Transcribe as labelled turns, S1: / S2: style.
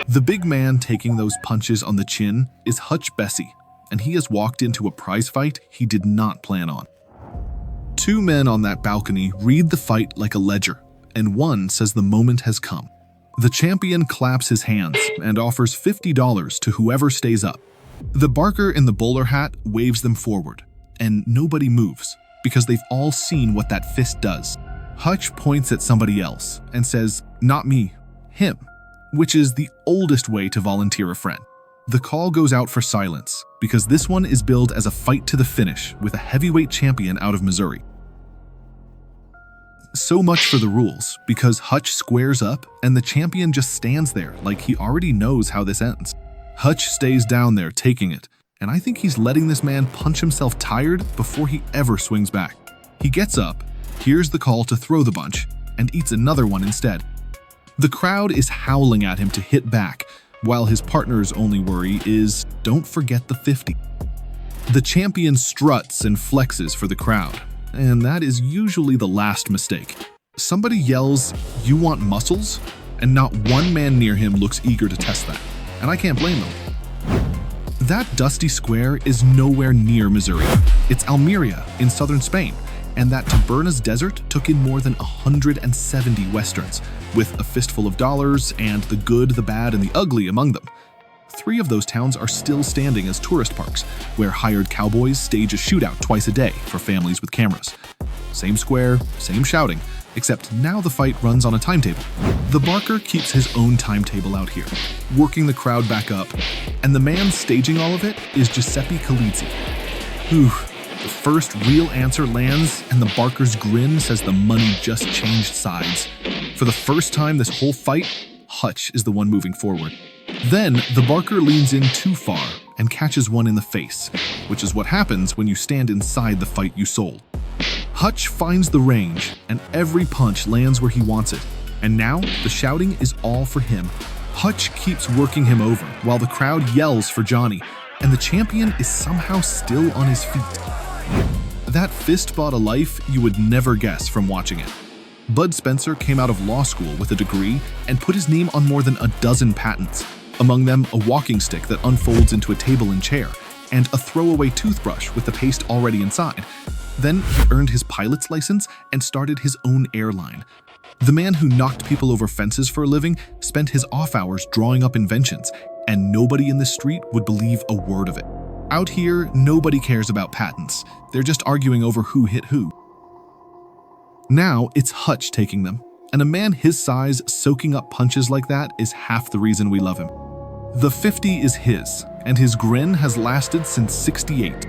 S1: The big man taking those punches on the chin is Hutch Bessy, and he has walked into a prize fight he did not plan on. Two men on that balcony read the fight like a ledger, and one says the moment has come. The champion claps his hands and offers $50 to whoever stays up. The barker in the bowler hat waves them forward, and nobody moves because they've all seen what that fist does. Hutch points at somebody else and says, "Not me, him," which is the oldest way to volunteer a friend. The call goes out for silence because this one is billed as a fight to the finish with a heavyweight champion out of Missouri. So much for the rules, because Hutch squares up and the champion just stands there like he already knows how this ends. Hutch stays down there taking it, and I think he's letting this man punch himself tired before he ever swings back. He gets up, hears the call to throw the bunch, and eats another one instead. The crowd is howling at him to hit back, while his partner's only worry is, don't forget the 50. The champion struts and flexes for the crowd, and that is usually the last mistake. Somebody yells, "You want muscles?" and not one man near him looks eager to test that, and I can't blame them. That dusty square is nowhere near Missouri. It's Almeria in southern Spain, and that Tabernas desert took in more than 170 westerns, with a fistful of dollars and the good, the bad, and the ugly among them. 3 of those towns are still standing as tourist parks, where hired cowboys stage a shootout twice a day for families with cameras. Same square, same shouting, except now the fight runs on a timetable. The barker keeps his own timetable out here, working the crowd back up, and the man staging all of it is Giuseppe Calizzi. Whew. The first real answer lands, and the barker's grin says the money just changed sides. For the first time this whole fight, Hutch is the one moving forward. Then, the barker leans in too far and catches one in the face, which is what happens when you stand inside the fight you sold. Hutch finds the range, and every punch lands where he wants it. And now, the shouting is all for him. Hutch keeps working him over, while the crowd yells for Johnny, and the champion is somehow still on his feet. That fist bought a life you would never guess from watching it. Bud Spencer came out of law school with a degree and put his name on more than a dozen patents, among them a walking stick that unfolds into a table and chair, and a throwaway toothbrush with the paste already inside. Then he earned his pilot's license and started his own airline. The man who knocked people over fences for a living spent his off hours drawing up inventions, and nobody in the street would believe a word of it. Out here, nobody cares about patents. They're just arguing over who hit who. Now it's Hutch taking them, and a man his size soaking up punches like that is half the reason we love him. The 50 is his, and his grin has lasted since '68.